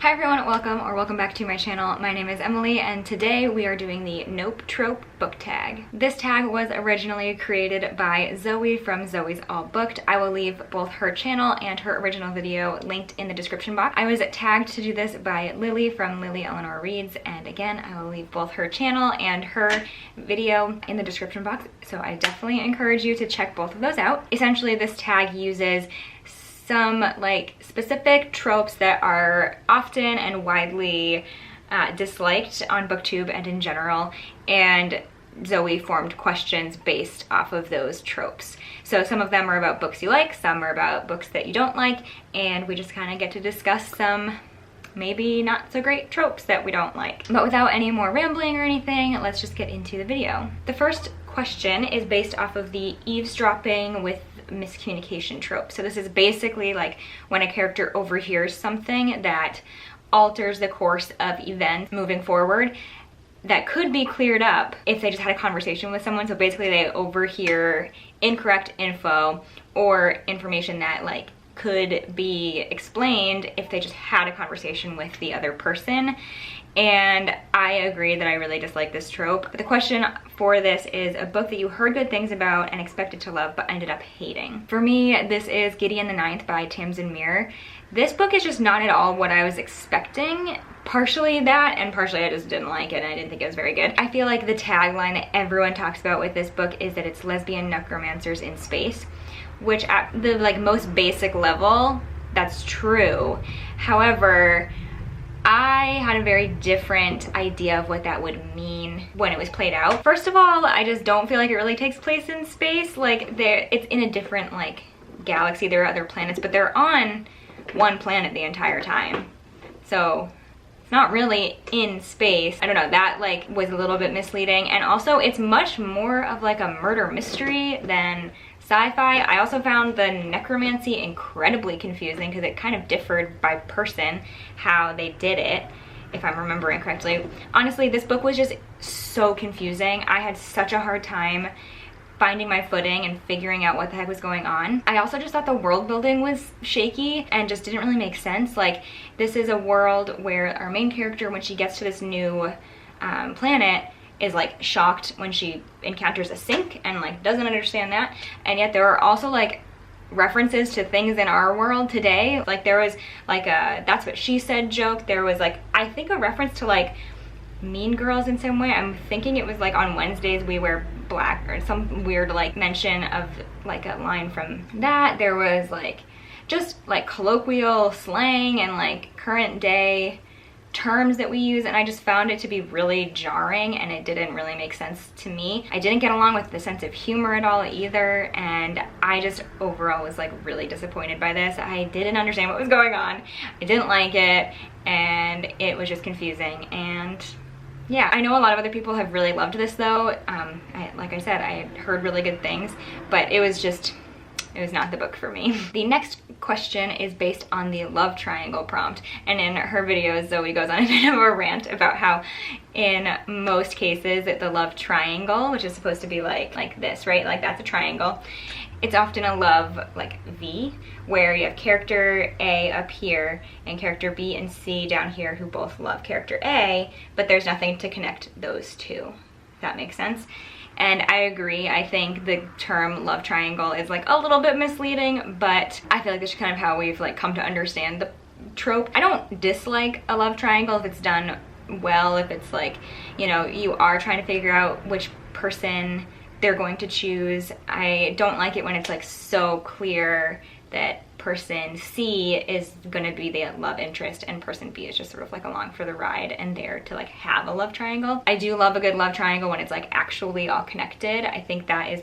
Hi everyone, welcome back to my channel. My name is Emily and today we are doing the Nope Trope book tag. This tag was originally created by Zoe from Zoe's All Booked. I will leave both her channel and her original video linked in the description box. I was tagged to do this by Lily from Lily Eleanor Reads, and again I will leave both her channel and her video in the description box, so I definitely encourage you to check both of those out. Essentially this tag uses some like specific tropes that are often and widely disliked on booktube and in general, and Zoe formed questions based off of those tropes. So some of them are about books you like, some are about books that you don't like, and we just kind of get to discuss some maybe not so great tropes that we don't like. But without any more rambling or anything, let's just get into the video. The first question is based off of the eavesdropping with miscommunication trope. So this is basically like when a character overhears something that alters the course of events moving forward that could be cleared up if they just had a conversation with someone. So basically they overhear incorrect info or information that like could be explained if they just had a conversation with the other person. And I agree that I really dislike this trope. But the question for this is a book that you heard good things about and expected to love but ended up hating. For me, this is Gideon the Ninth by Tamsyn Muir. This book is just not at all what I was expecting. Partially that, and partially I just didn't like it and I didn't think it was very good. I feel like the tagline that everyone talks about with this book is that it's lesbian necromancers in space, which at the like most basic level, that's true. However, I had a very different idea of what that would mean when it was played out. First of all, I just don't feel like it really takes place in space. Like it's in a different like galaxy. There are other planets, but they're on one planet the entire time. So it's not really in space. I don't know, that like was a little bit misleading. And also it's much more of like a murder mystery than sci-fi. I also found the necromancy incredibly confusing because it kind of differed by person how they did it, if I'm remembering correctly. Honestly, this book was just so confusing. I had such a hard time finding my footing and figuring out what the heck was going on. I also just thought the world building was shaky and just didn't really make sense. Like, this is a world where our main character, when she gets to this new planet, is like shocked when she encounters a sink and like doesn't understand that, and yet there are also like references to things in our world today. Like there was like a "that's what she said" joke. There was like, I think, a reference to like Mean Girls in some way. I'm thinking it was like on Wednesdays we wear black, or some weird like mention of like a line from that. There was like just like colloquial slang and like current day terms that we use, and I just found it to be really jarring and it didn't really make sense to me. I didn't get along with the sense of humor at all either, and I just overall was like really disappointed by this. I didn't understand what was going on. I didn't like it, and it was just confusing. And yeah, I know a lot of other people have really loved this though. Like I said, I had heard really good things, but it was not the book for me. The next question is based on the love triangle prompt, and in her videos Zoe goes on a bit of a rant about how in most cases the love triangle, which is supposed to be like this, right? Like that's a triangle. It's often a love like V, where you have character A up here and character B and C down here who both love character A, but there's nothing to connect those two, if that makes sense. And I agree. I think the term love triangle is like a little bit misleading, but I feel like that's kind of how we've like come to understand the trope. I don't dislike a love triangle if it's done well, if it's like, you know, you are trying to figure out which person they're going to choose. I don't like it when it's like so clear that person C is going to be the love interest and person B is just sort of like along for the ride and there to like have a love triangle. I do love a good love triangle when it's like actually all connected. I think that is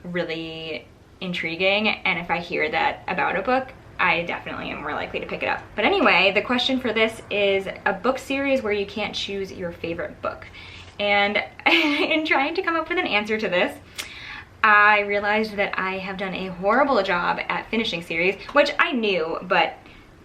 really intriguing, and if I hear that about a book, I definitely am more likely to pick it up. But anyway, the question for this is a book series where you can't choose your favorite book. And in trying to come up with an answer to this, I realized that I have done a horrible job at finishing series, which I knew, but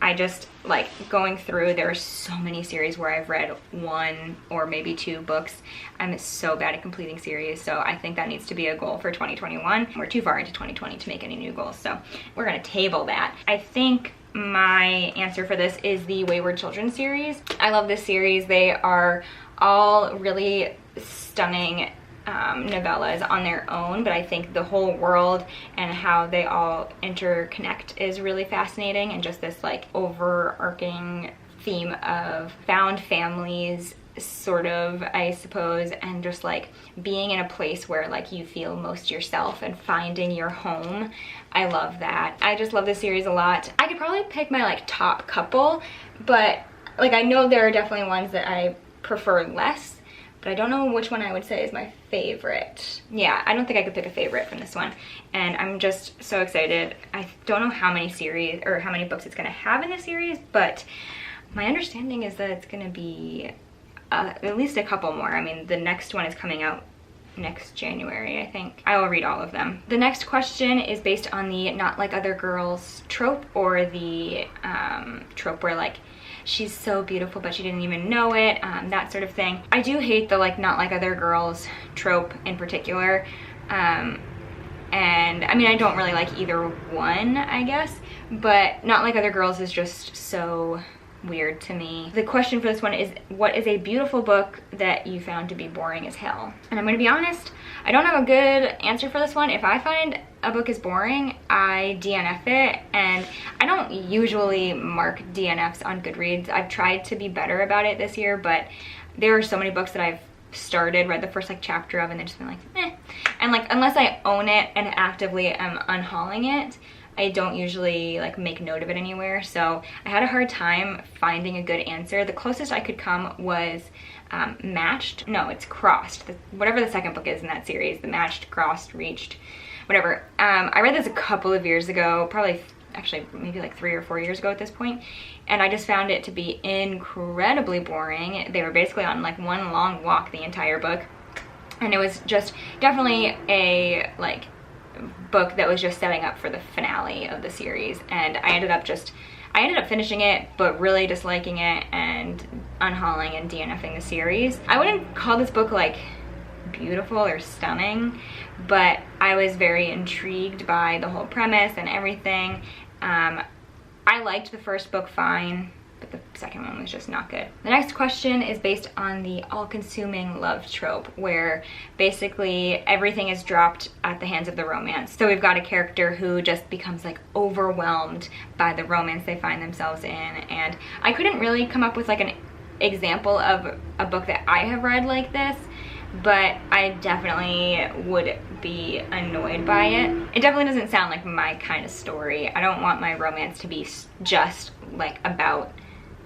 I just like going through, there are so many series where I've read one or maybe two books. I'm so bad at completing series, so I think that needs to be a goal for 2021. We're too far into 2020 to make any new goals, so we're gonna table that. I think my answer for this is the Wayward children's series. I love this series. They are all really stunning novellas on their own, but I think the whole world and how they all interconnect is really fascinating, and just this like overarching theme of found families, sort of, I suppose, and just like being in a place where like you feel most yourself and finding your home. I love that. I just love this series a lot. I could probably pick my like top couple, but like I know there are definitely ones that I prefer less, but I don't know which one I would say is my favorite. Yeah, I don't think I could pick a favorite from this one, and I'm just so excited. I don't know how many series or how many books it's gonna have in the series, but my understanding is that it's gonna be at least a couple more. I mean, the next one is coming out next January, I think. I will read all of them. The next question is based on the Not Like Other Girls trope, or the trope where like she's so beautiful but she didn't even know it, that sort of thing. I do hate the like Not Like Other Girls trope in particular, and I mean, I don't really like either one, I guess, but Not Like Other Girls is just so weird to me. The question for this one is, what is a beautiful book that you found to be boring as hell? And I'm gonna be honest, I don't have a good answer for this one. If I find a book is boring, I DNF it, and I don't usually mark DNFs on Goodreads. I've tried to be better about it this year, but there are so many books that I've started, read the first like chapter of, and then just been like, eh. And like, unless I own it and actively am unhauling it, I don't usually like make note of it anywhere. So I had a hard time finding a good answer. The closest I could come was Matched. No, it's Crossed. Whatever the second book is in that series, the Matched, Crossed, Reached, whatever. I read this a couple of years ago, probably actually maybe like 3 or 4 years ago at this point, and I just found it to be incredibly boring. They were basically on like one long walk the entire book, and it was just definitely a like book that was just setting up for the finale of the series, and I ended up finishing it but really disliking it and unhauling and DNFing the series. I wouldn't call this book like beautiful or stunning, but I was very intrigued by the whole premise and everything. I liked the first book fine, but the second one was just not good. The next question is based on the all-consuming love trope, where basically everything is dropped at the hands of the romance. So we've got a character who just becomes like overwhelmed by the romance they find themselves in, and I couldn't really come up with like an example of a book that I have read like this, but I definitely would be annoyed by it. It definitely doesn't sound like my kind of story. I don't want my romance to be just like about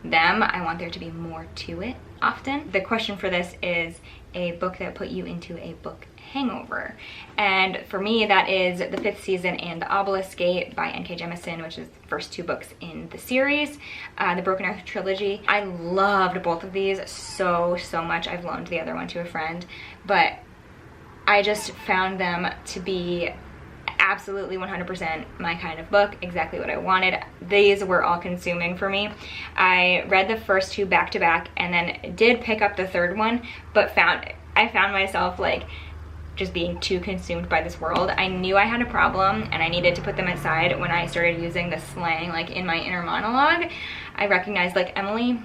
them. I want there to be more to it often. The question for this is a book that put you into a book hangover, and for me that is The Fifth Season and The Obelisk Gate by N.K. Jemisin, which is the first 2 books in the series, the Broken Earth trilogy. I loved both of these so much. I've loaned the other one to a friend, but I just found them to be absolutely 100% my kind of book, exactly what I wanted. These were all consuming for me. I read the first 2 back to back and then did pick up the third one, but I found myself like just being too consumed by this world. I knew I had a problem and I needed to put them aside when I started using the slang like in my inner monologue. I recognized like, Emily,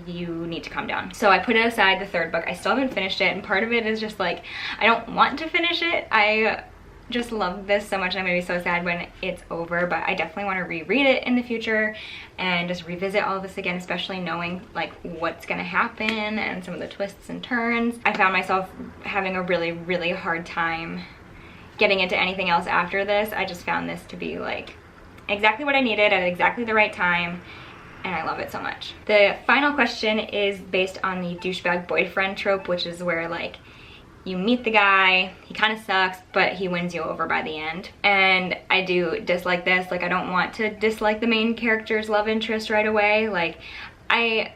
you need to calm down. So I put it aside, the third book. I still haven't finished it, and part of it is just like, I don't want to finish it. I just love this so much, and I'm gonna be so sad when it's over, but I definitely want to reread it in the future and just revisit all of this again, especially knowing like what's gonna happen and some of the twists and turns. I found myself having a really hard time getting into anything else after this. I just found this to be like exactly what I needed at exactly the right time, and I love it so much. The final question is based on the douchebag boyfriend trope, which is where like you meet the guy, he kind of sucks, but he wins you over by the end. And I do dislike this. Like, I don't want to dislike the main character's love interest right away. Like, I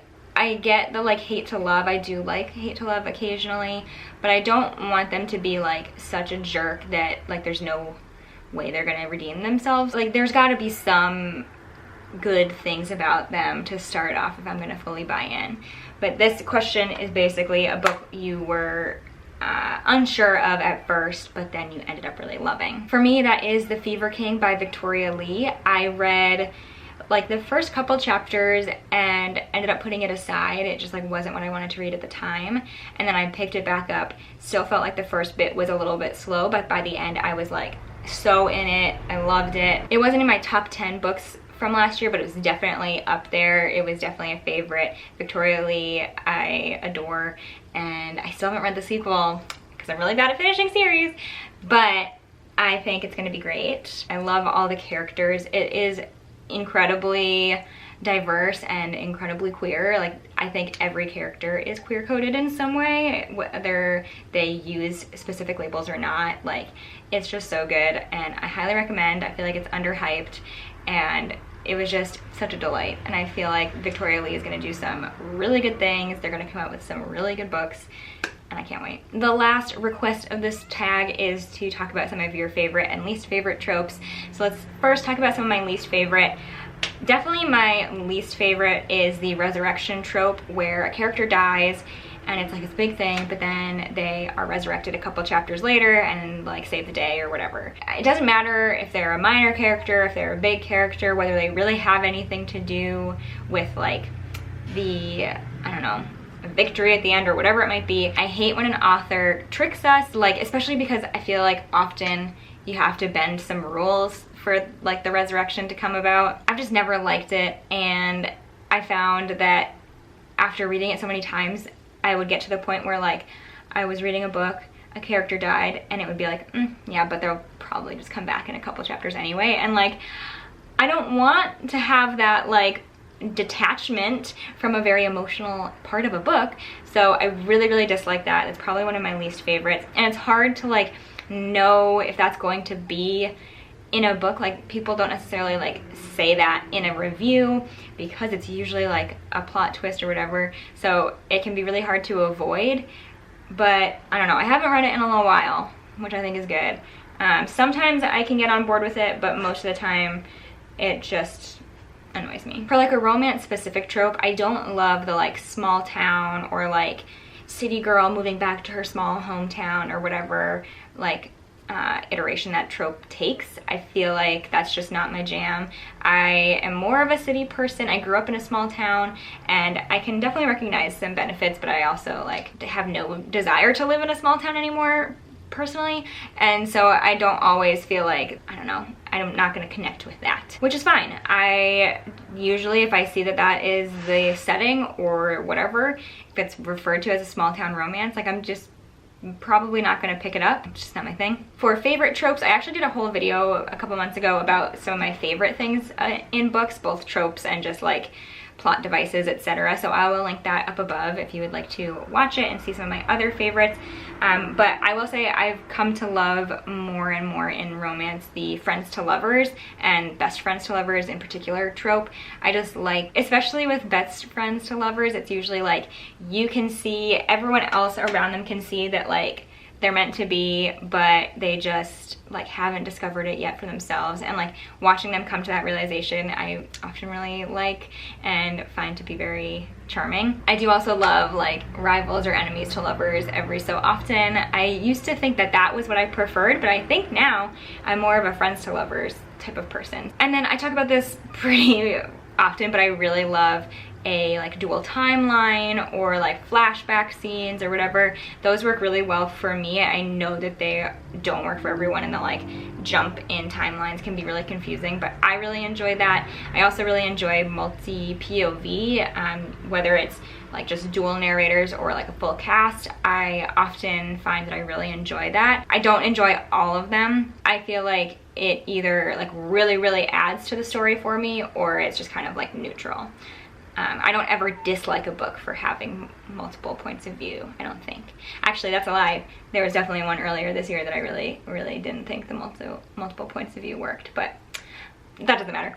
get the like hate to love. I do like hate to love occasionally, but I don't want them to be like such a jerk that like there's no way they're gonna redeem themselves. Like, there's gotta be some good things about them to start off if I'm gonna fully buy in. But this question is basically a book you were unsure of at first, but then you ended up really loving. For me, that is The Fever King by Victoria Lee. I read like the first couple chapters and ended up putting it aside. It just like wasn't what I wanted to read at the time. And then I picked it back up. Still felt like the first bit was a little bit slow, but by the end I was like so in it. I loved it. It wasn't in my top 10 books from last year, but it was definitely up there. It was definitely a favorite. Victoria Lee, I adore, and I still haven't read the sequel because I'm really bad at finishing series, but I think it's gonna be great. I love all the characters. It is incredibly diverse and incredibly queer. Like, I think every character is queer coded in some way, whether they use specific labels or not. Like, it's just so good, and I highly recommend. I feel like it's underhyped, and it was just such a delight. And I feel like Victoria Lee is gonna do some really good things. They're gonna come out with some really good books, and I can't wait. The last request of this tag is to talk about some of your favorite and least favorite tropes. So let's first talk about some of my least favorite. Definitely my least favorite is the resurrection trope, where a character dies and it's like this big thing, but then they are resurrected a couple chapters later and like save the day or whatever. It doesn't matter if they're a minor character, if they're a big character, whether they really have anything to do with like the, I don't know, victory at the end or whatever it might be. I hate when an author tricks us, like, especially because I feel like often you have to bend some rules for like the resurrection to come about. I've just never liked it, and I found that after reading it so many times, I would get to the point where like I was reading a book, a character died, and it would be like, yeah, but they'll probably just come back in a couple chapters anyway. And like, I don't want to have that like detachment from a very emotional part of a book. So I really, really dislike that. It's probably one of my least favorites. And it's hard to like know if that's going to be in a book. Like, people don't necessarily like say that in a review because it's usually like a plot twist or whatever. So it can be really hard to avoid, but I don't know. I haven't read it in a little while, which I think is good. Sometimes I can get on board with it, but most of the time it just annoys me. For like a romance specific trope, I don't love the like small town or like city girl moving back to her small hometown or whatever like iteration that trope takes. I feel like that's just not my jam. I am more of a city person. I grew up in a small town, and I can definitely recognize some benefits, but I also like have no desire to live in a small town anymore personally, and so I don't always feel like, I don't know, I'm not going to connect with that, which is fine. I usually, if I see that that is the setting or whatever, if it's referred to as a small town romance, like I'm just probably not going to pick it up. It's just not my thing. For favorite tropes, I actually did a whole video a couple months ago about some of my favorite things in books, both tropes and just like plot devices, etc. So I will link that up above if you would like to watch it and see some of my other favorites. But I will say I've come to love more and more in romance the friends to lovers and best friends to lovers in particular trope. I just like, especially with best friends to lovers, it's usually like you can see, everyone else around them can see that like they're meant to be, but they just like haven't discovered it yet for themselves, and like watching them come to that realization I often really like and find to be very charming. I do also love like rivals or enemies to lovers every so often. I used to think that that was what I preferred, but I think now I'm more of a friends to lovers type of person. And then I talk about this pretty often, but I really love a like dual timeline or like flashback scenes or whatever. Those work really well for me. I know that they don't work for everyone, and the like jump in timelines can be really confusing, but I really enjoy that. I also really enjoy multi POV, whether it's like just dual narrators or like a full cast. I often find that I really enjoy that. I don't enjoy all of them. I feel like it either like really adds to the story for me, or it's just kind of like neutral. I don't ever dislike a book for having multiple points of view, I don't think. Actually, that's a lie. There was definitely one earlier this year that I really didn't think the multiple points of view worked, but that doesn't matter.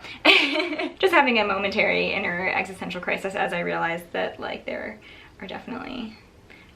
Just having a momentary inner existential crisis as I realized that like there are definitely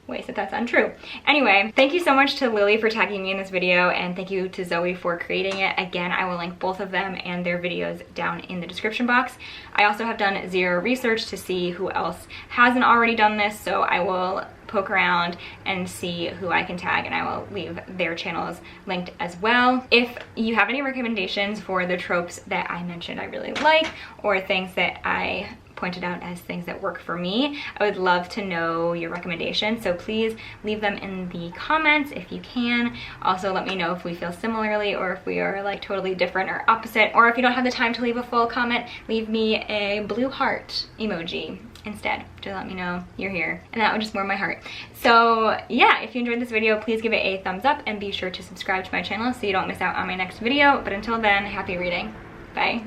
ways that that's untrue. Anyway, thank you so much to Lily for tagging me in this video, and thank you to Zoe for creating it. Again, I will link both of them and their videos down in the description box. I also have done zero research to see who else hasn't already done this, so I will poke around and see who I can tag, and I will leave their channels linked as well. If you have any recommendations for the tropes that I mentioned I really like, or things that I pointed out as things that work for me, I would love to know your recommendations. So please leave them in the comments if you can. Also let me know if we feel similarly or if we are like totally different or opposite, or if you don't have the time to leave a full comment, leave me a blue heart emoji instead to let me know you're here, and that would just warm my heart. So yeah, if you enjoyed this video, please give it a thumbs up and be sure to subscribe to my channel so you don't miss out on my next video. But until then, happy reading. Bye.